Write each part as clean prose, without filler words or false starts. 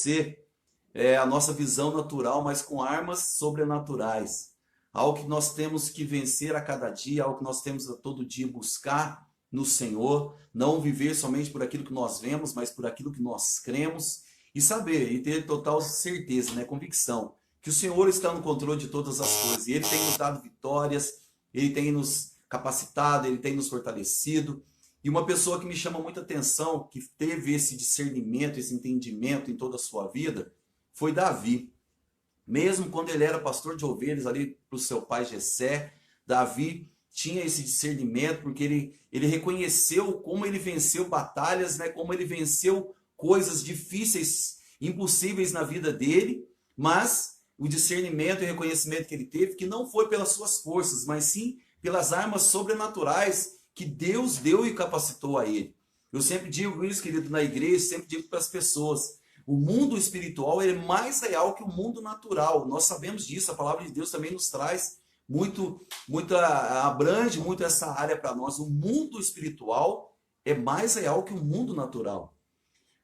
você a nossa visão natural, mas com armas sobrenaturais. Algo que nós temos que vencer a cada dia, algo que nós temos a todo dia buscar no Senhor, não viver somente por aquilo que nós vemos, mas por aquilo que nós cremos e saber e ter total certeza, né, convicção, que o Senhor está no controle de todas as coisas e Ele tem nos dado vitórias, Ele tem nos capacitado, Ele tem nos fortalecido. E uma pessoa que me chama muita atenção, que teve esse discernimento, esse entendimento em toda a sua vida, foi Davi. Mesmo quando ele era pastor de ovelhas ali para o seu pai Jessé, Davi tinha esse discernimento, porque ele reconheceu como ele venceu batalhas, né, como ele venceu coisas difíceis, impossíveis na vida dele, mas o discernimento e reconhecimento que ele teve, que não foi pelas suas forças, mas sim pelas armas sobrenaturais que Deus deu e capacitou a ele. Eu sempre digo isso, querido, na igreja, sempre digo para as pessoas, o mundo espiritual é mais real que o mundo natural. Nós sabemos disso, a palavra de Deus também nos traz abrange muito essa área para nós. O mundo espiritual é mais real que o mundo natural.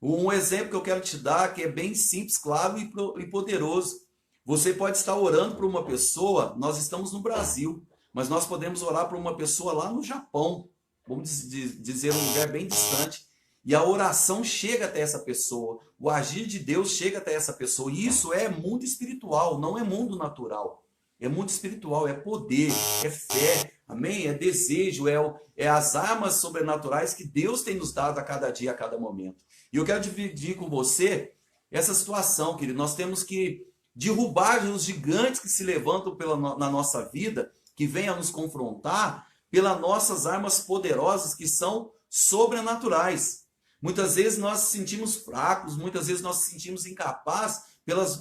Um exemplo que eu quero te dar, que é bem simples, claro e poderoso. Você pode estar orando por uma pessoa, nós estamos no Brasil, mas nós podemos orar por uma pessoa lá no Japão, vamos dizer um lugar bem distante, e a oração chega até essa pessoa, o agir de Deus chega até essa pessoa, e isso é mundo espiritual, não é mundo natural. É mundo espiritual, é poder, é fé, amém? É desejo, é as armas sobrenaturais que Deus tem nos dado a cada dia, a cada momento. E eu quero dividir com você essa situação, querido. Nós temos que derrubar os gigantes que se levantam na nossa vida, que vêm a nos confrontar, pelas nossas armas poderosas que são sobrenaturais. Muitas vezes nós nos sentimos fracos, muitas vezes nós nos sentimos incapazes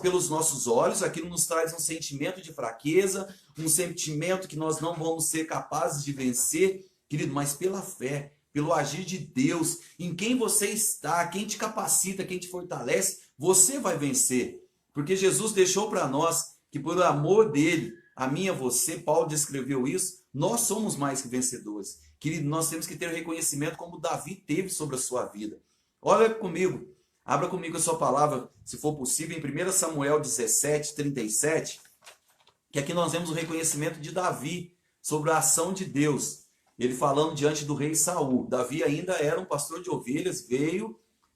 pelos nossos olhos, aquilo nos traz um sentimento de fraqueza, um sentimento que nós não vamos ser capazes de vencer, querido, mas pela fé, pelo agir de Deus, em quem você está, quem te capacita, quem te fortalece, você vai vencer. Porque Jesus deixou para nós que por amor dele, a mim e a você, Paulo descreveu isso, nós somos mais que vencedores. Querido, nós temos que ter reconhecimento como Davi teve sobre a sua vida. Olha comigo, abra comigo a sua palavra, se for possível, em 1 Samuel 17, 37, que aqui nós vemos o reconhecimento de Davi sobre a ação de Deus. Ele falando diante do rei Saul. Davi ainda era um pastor de ovelhas,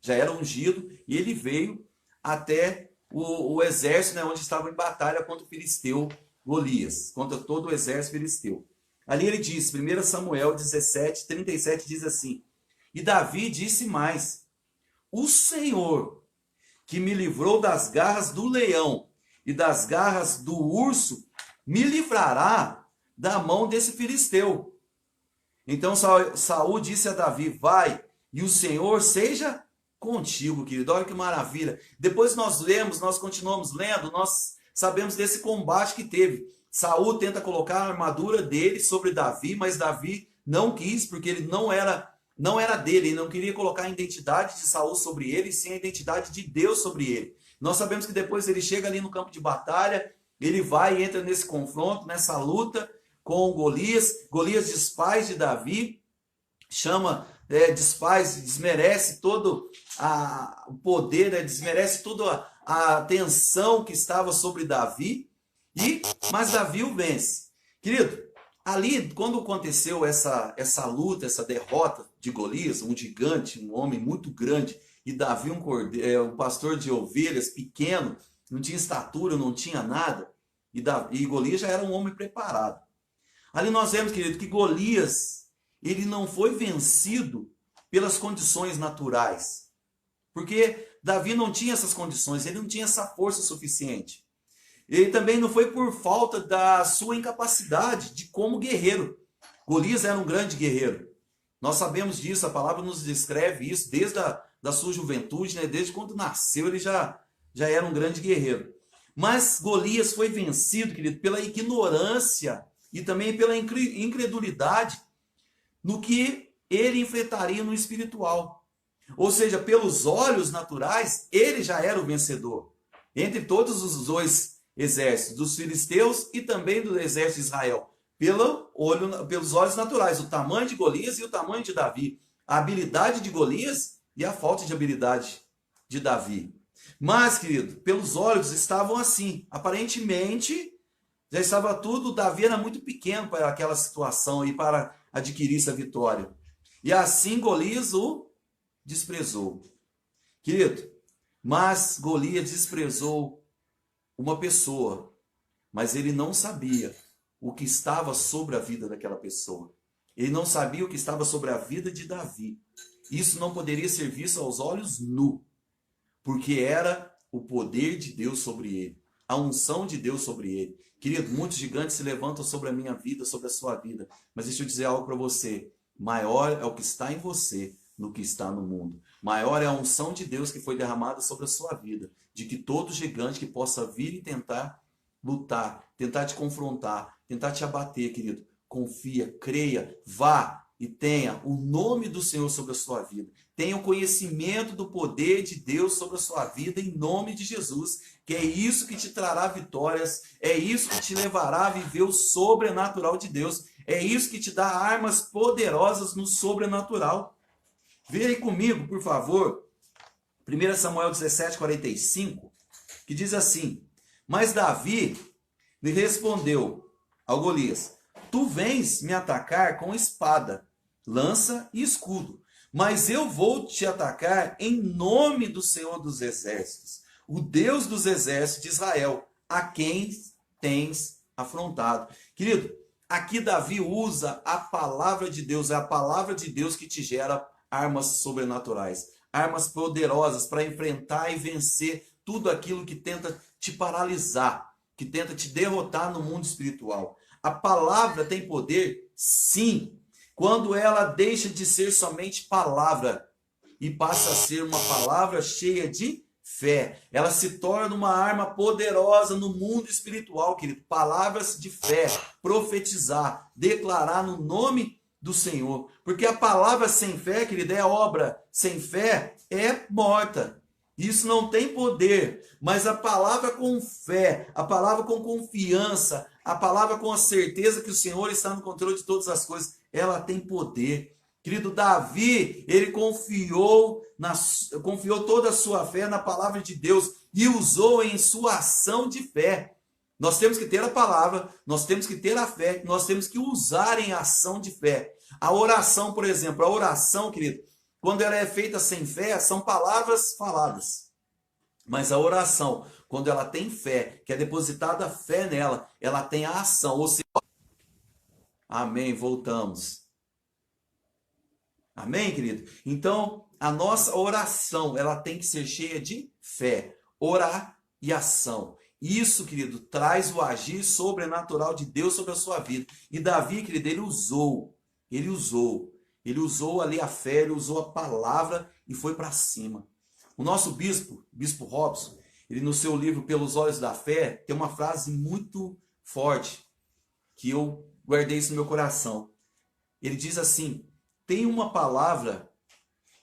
já era ungido, e ele veio até o exército, né, onde estava em batalha contra o filisteu Golias, contra todo o exército filisteu. Ali ele diz, 1 Samuel 17, 37, diz assim, e Davi disse mais, o Senhor, que me livrou das garras do leão e das garras do urso, me livrará da mão desse filisteu. Então Saul disse a Davi, vai, e o Senhor seja contigo, querido. Olha que maravilha. Depois nós continuamos lendo, nós sabemos desse combate que teve. Saul tenta colocar a armadura dele sobre Davi, mas Davi não quis, porque ele não era dele, ele não queria colocar a identidade de Saul sobre ele, e sim a identidade de Deus sobre ele. Nós sabemos que depois ele chega ali no campo de batalha, ele vai e entra nesse confronto, nessa luta com Golias. Golias desfaz de Davi, desmerece todo o poder, né? Desmerece toda a atenção que estava sobre Davi, mas Davi o vence. Querido, ali, quando aconteceu essa luta, essa derrota de Golias, um gigante, um homem muito grande, e Davi, um pastor de ovelhas pequeno, não tinha estatura, não tinha nada, e Golias já era um homem preparado. Ali nós vemos, querido, que Golias, ele não foi vencido pelas condições naturais, porque Davi não tinha essas condições, ele não tinha essa força suficiente. Ele também não foi por falta da sua incapacidade de como guerreiro. Golias era um grande guerreiro. Nós sabemos disso, a palavra nos descreve isso desde da sua juventude, né? Desde quando nasceu ele já era um grande guerreiro. Mas Golias foi vencido, querido, pela ignorância e também pela incredulidade no que ele enfrentaria no espiritual. Ou seja, pelos olhos naturais, ele já era o vencedor. Entre todos os dois exércitos, dos filisteus e também do exército de Israel, pelos olhos naturais, o tamanho de Golias e o tamanho de Davi, a habilidade de Golias e a falta de habilidade de Davi. Mas, querido, pelos olhos estavam assim. Aparentemente, já estava tudo. Davi era muito pequeno para aquela situação e para adquirir essa vitória. E assim Golias o desprezou. Querido, mas Golias desprezou uma pessoa, mas ele não sabia o que estava sobre a vida daquela pessoa. Ele não sabia o que estava sobre a vida de Davi. Isso não poderia ser visto aos olhos nu, porque era o poder de Deus sobre ele, a unção de Deus sobre ele. Querido, muitos gigantes se levantam sobre a minha vida, sobre a sua vida, mas deixa eu dizer algo para você. Maior é o que está em você do que está no mundo. Maior é a unção de Deus que foi derramada sobre a sua vida, de que todo gigante que possa vir e tentar lutar, tentar te confrontar, tentar te abater, querido, confia, creia, vá e tenha o nome do Senhor sobre a sua vida. Tenha o conhecimento do poder de Deus sobre a sua vida em nome de Jesus, que é isso que te trará vitórias, é isso que te levará a viver o sobrenatural de Deus, é isso que te dá armas poderosas no sobrenatural. Vê aí comigo, por favor, 1 Samuel 17:45, que diz assim: Mas Davi lhe respondeu ao Golias: Tu vens me atacar com espada, lança e escudo, mas eu vou te atacar em nome do Senhor dos Exércitos, o Deus dos exércitos de Israel, a quem tens afrontado. Querido, aqui Davi usa a palavra de Deus, é a palavra de Deus que te gera armas sobrenaturais, armas poderosas para enfrentar e vencer tudo aquilo que tenta te paralisar, que tenta te derrotar no mundo espiritual. A palavra tem poder? Sim, quando ela deixa de ser somente palavra e passa a ser uma palavra cheia de fé. Ela se torna uma arma poderosa no mundo espiritual, querido. Palavras de fé, profetizar, declarar no nome do Senhor. Porque a palavra sem fé, querido, é obra. Sem fé é morta. Isso não tem poder, mas a palavra com fé, a palavra com confiança, a palavra com a certeza que o Senhor está no controle de todas as coisas, ela tem poder. Querido Davi, ele confiou toda a sua fé na palavra de Deus e usou em sua ação de fé. Nós temos que ter a palavra, nós temos que ter a fé, nós temos que usar em ação de fé. A oração, por exemplo, a oração, querido, quando ela é feita sem fé, são palavras faladas. Mas a oração, quando ela tem fé, que é depositada fé nela, ela tem a ação. Ou seja, amém, voltamos. Amém, querido? Então, a nossa oração, ela tem que ser cheia de fé. Orar e ação. Isso, querido, traz o agir sobrenatural de Deus sobre a sua vida. E Davi, querido, ele usou ali a fé, ele usou a palavra e foi para cima. O nosso bispo Robson, ele no seu livro Pelos Olhos da Fé, tem uma frase muito forte, que eu guardei isso no meu coração. Ele diz assim: tenha uma palavra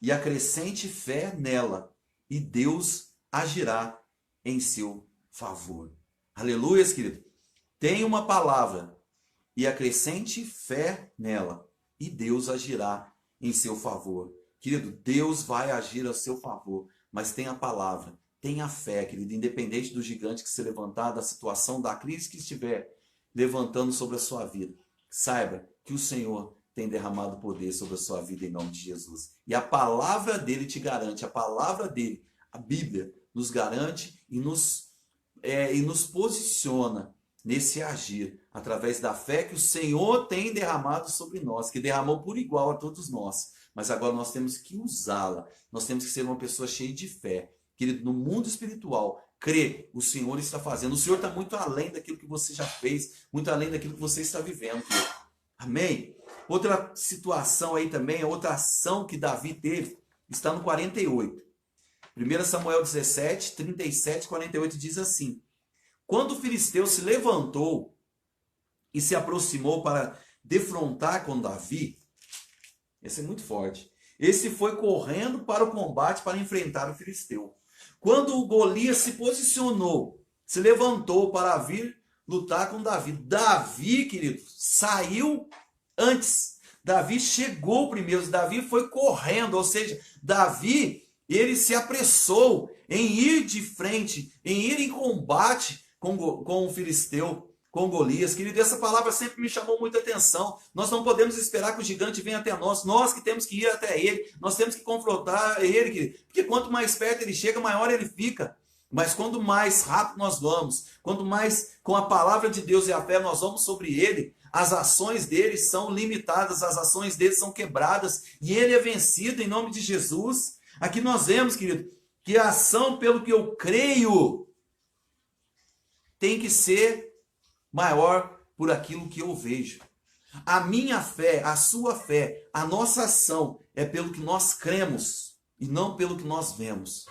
e acrescente fé nela, e Deus agirá em seu favor. Aleluia, querido. Tenha uma palavra e acrescente fé nela, e Deus agirá em seu favor. Querido, Deus vai agir a seu favor, mas tenha a palavra, tenha fé, querido, independente do gigante que se levantar, da situação, da crise que estiver levantando sobre a sua vida. Saiba que o Senhor tem derramado poder sobre a sua vida em nome de Jesus. E a palavra dele te garante, a palavra dele, a Bíblia, nos garante e nos posiciona nesse agir, através da fé que o Senhor tem derramado sobre nós, que derramou por igual a todos nós. Mas agora nós temos que usá-la, nós temos que ser uma pessoa cheia de fé. Querido, no mundo espiritual, crê, o Senhor está fazendo. O Senhor está muito além daquilo que você já fez, muito além daquilo que você está vivendo, querido. Amém? Outra situação aí também, outra ação que Davi teve, está no 48. 1 Samuel 17, 37, 48 diz assim: Quando o filisteu se levantou e se aproximou para defrontar com Davi, esse é muito forte, esse foi correndo para o combate para enfrentar o filisteu. Quando o Golias se posicionou, se levantou para vir lutar com Davi, Davi, querido, saiu antes. Davi chegou primeiro, Davi foi correndo, ou seja, Davi, ele se apressou em ir de frente, em ir em combate com o filisteu, com Golias. Querido, essa palavra sempre me chamou muita atenção. Nós não podemos esperar que o gigante venha até nós que temos que ir até ele, nós temos que confrontar ele, querido, porque quanto mais perto ele chega, maior ele fica. Mas quanto mais rápido nós vamos, quanto mais com a palavra de Deus e a fé nós vamos sobre ele, as ações dele são limitadas, as ações dele são quebradas, e ele é vencido em nome de Jesus. Aqui nós vemos, querido, que a ação pelo que eu creio tem que ser maior por aquilo que eu vejo. A minha fé, a sua fé, a nossa ação é pelo que nós cremos e não pelo que nós vemos.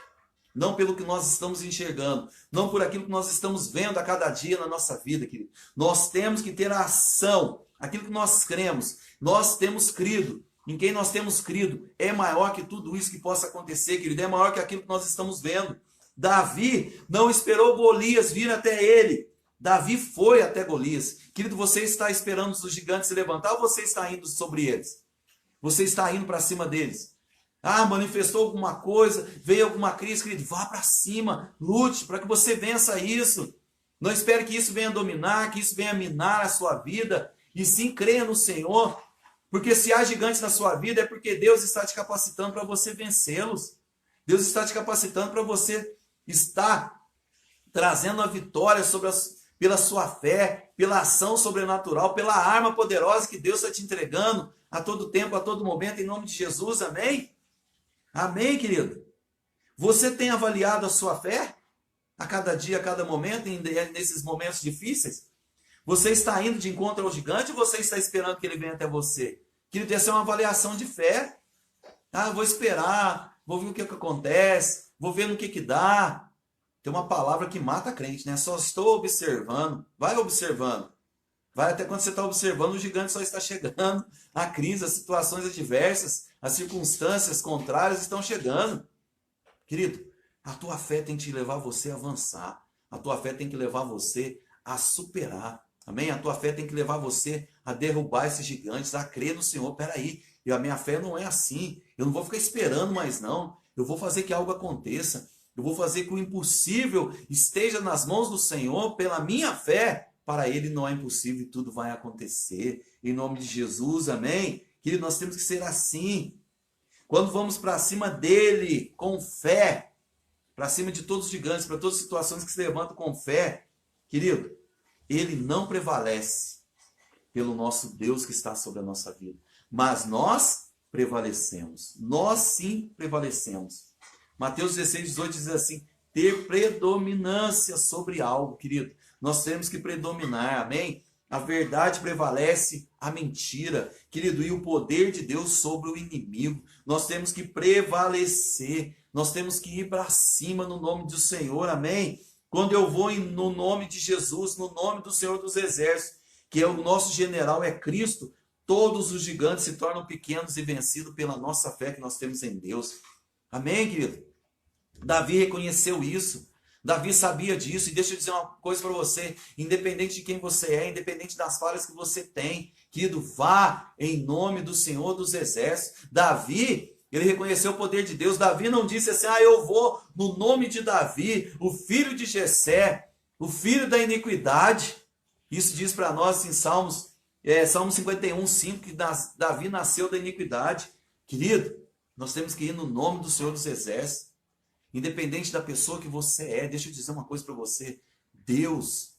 Não pelo que nós estamos enxergando, não por aquilo que nós estamos vendo a cada dia na nossa vida, querido. Nós temos que ter a ação, aquilo que nós cremos. Nós temos crido. Em quem nós temos crido é maior que tudo isso que possa acontecer, querido. É maior que aquilo que nós estamos vendo. Davi não esperou Golias vir até ele. Davi foi até Golias. Querido, você está esperando os gigantes se levantar ou você está indo sobre eles? Você está indo para cima deles? Ah, manifestou alguma coisa, veio alguma crise, querido, vá para cima, lute para que você vença isso. Não espere que isso venha dominar, que isso venha minar a sua vida, e sim creia no Senhor, porque se há gigantes na sua vida é porque Deus está te capacitando para você vencê-los. Deus está te capacitando para você estar trazendo a vitória pela sua fé, pela ação sobrenatural, pela arma poderosa que Deus está te entregando a todo tempo, a todo momento, em nome de Jesus, amém? Amém, querido? Você tem avaliado a sua fé a cada dia, a cada momento, nesses momentos difíceis? Você está indo de encontro ao gigante ou você está esperando que ele venha até você? Querido, essa é uma avaliação de fé. Ah, vou esperar, vou ver o que acontece, vou ver no que dá. Tem uma palavra que mata a crente, né? Só estou observando. Vai observando. Vai até quando você está observando, o gigante só está chegando. A crise, as situações adversas, as circunstâncias contrárias estão chegando. Querido, a tua fé tem que levar você a avançar. A tua fé tem que levar você a superar. Amém? A tua fé tem que levar você a derrubar esses gigantes, a crer no Senhor. Peraí, a minha fé não é assim. Eu não vou ficar esperando mais não. Eu vou fazer que algo aconteça. Eu vou fazer que o impossível esteja nas mãos do Senhor pela minha fé. Para ele não é impossível e tudo vai acontecer. Em nome de Jesus, amém? Querido, nós temos que ser assim. Quando vamos para cima dele com fé, para cima de todos os gigantes, para todas as situações que se levantam com fé, querido, ele não prevalece pelo nosso Deus que está sobre a nossa vida. Mas nós prevalecemos. Nós sim prevalecemos. Mateus 16, 18 diz assim, ter predominância sobre algo, querido. Nós temos que predominar, amém? A verdade prevalece a mentira, querido, e o poder de Deus sobre o inimigo. Nós temos que prevalecer, nós temos que ir para cima no nome do Senhor, amém? Quando eu vou no nome de Jesus, no nome do Senhor dos Exércitos, que é o nosso general, é Cristo, todos os gigantes se tornam pequenos e vencidos pela nossa fé que nós temos em Deus. Amém, querido? Davi reconheceu isso. Davi sabia disso. E deixa eu dizer uma coisa para você. Independente de quem você é, independente das falhas que você tem, querido, vá em nome do Senhor dos Exércitos. Davi, ele reconheceu o poder de Deus. Davi não disse assim, eu vou no nome de Davi, o filho de Jessé, o filho da iniquidade. Isso diz para nós em Salmo 51, 5, que Davi nasceu da iniquidade. Querido, nós temos que ir no nome do Senhor dos Exércitos. Independente da pessoa que você é, deixa eu dizer uma coisa para você. Deus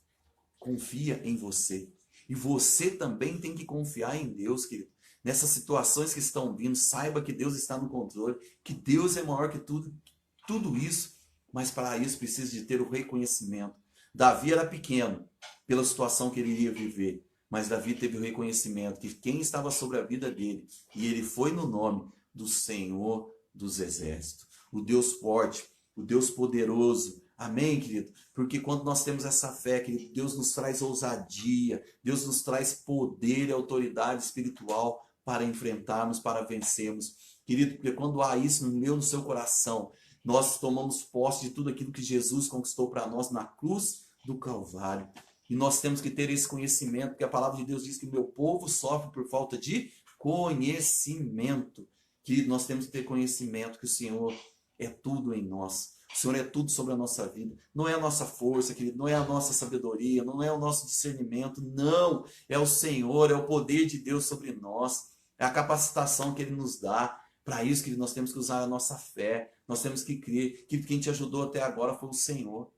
confia em você. E você também tem que confiar em Deus, querido. Nessas situações que estão vindo, saiba que Deus está no controle, que Deus é maior que tudo isso. Mas para isso precisa de ter o reconhecimento. Davi era pequeno pela situação que ele iria viver. Mas Davi teve o reconhecimento que quem estava sobre a vida dele, e ele foi no nome do Senhor dos Exércitos. O Deus forte, o Deus poderoso. Amém, querido? Porque quando nós temos essa fé, querido, Deus nos traz ousadia, Deus nos traz poder e autoridade espiritual para enfrentarmos, para vencermos. Querido, porque quando há isso no meu, no seu coração, nós tomamos posse de tudo aquilo que Jesus conquistou para nós na cruz do Calvário. E nós temos que ter esse conhecimento, porque a palavra de Deus diz que o meu povo sofre por falta de conhecimento. Que nós temos que ter conhecimento que o Senhor é tudo em nós. O Senhor é tudo sobre a nossa vida. Não é a nossa força, querido, não é a nossa sabedoria, não é o nosso discernimento, não. É o Senhor, é o poder de Deus sobre nós, é a capacitação que Ele nos dá. Para isso, querido, nós temos que usar a nossa fé, nós temos que crer que quem te ajudou até agora foi o Senhor.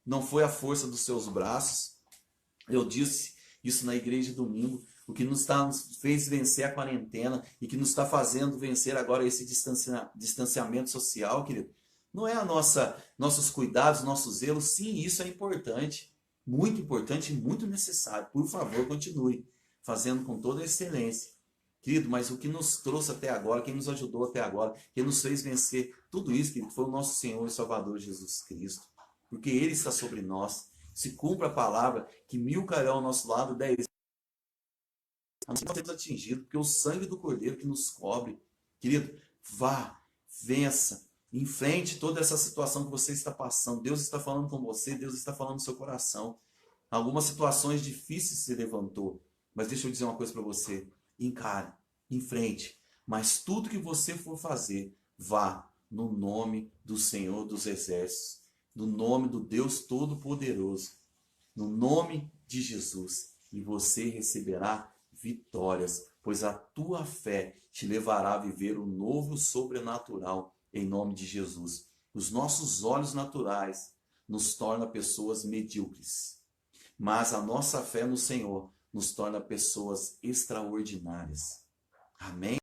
Não foi a força dos seus braços. Eu disse isso na igreja domingo. O que nos fez vencer a quarentena e que nos está fazendo vencer agora esse distanciamento social, querido, não é nossos cuidados, nossos zelos. Sim, isso é importante e muito necessário. Por favor, continue fazendo com toda a excelência. Querido, mas o que nos trouxe até agora, quem nos ajudou até agora, quem nos fez vencer tudo isso, querido, foi o nosso Senhor e Salvador Jesus Cristo. Porque Ele está sobre nós. Se cumpra a palavra que 1000 cairão ao nosso lado, 10 nós temos atingido, porque o sangue do Cordeiro que nos cobre. Querido, vá, vença, enfrente toda essa situação que você está passando. Deus está falando com você, Deus está falando no seu coração. Algumas situações difíceis se levantou, mas deixa eu dizer uma coisa para você. Encare, enfrente, mas tudo que você for fazer, vá no nome do Senhor dos Exércitos, no nome do Deus Todo-Poderoso, no nome de Jesus, e você receberá vitórias, pois a tua fé te levará a viver o novo sobrenatural em nome de Jesus. Os nossos olhos naturais nos tornam pessoas medíocres, mas a nossa fé no Senhor nos torna pessoas extraordinárias. Amém?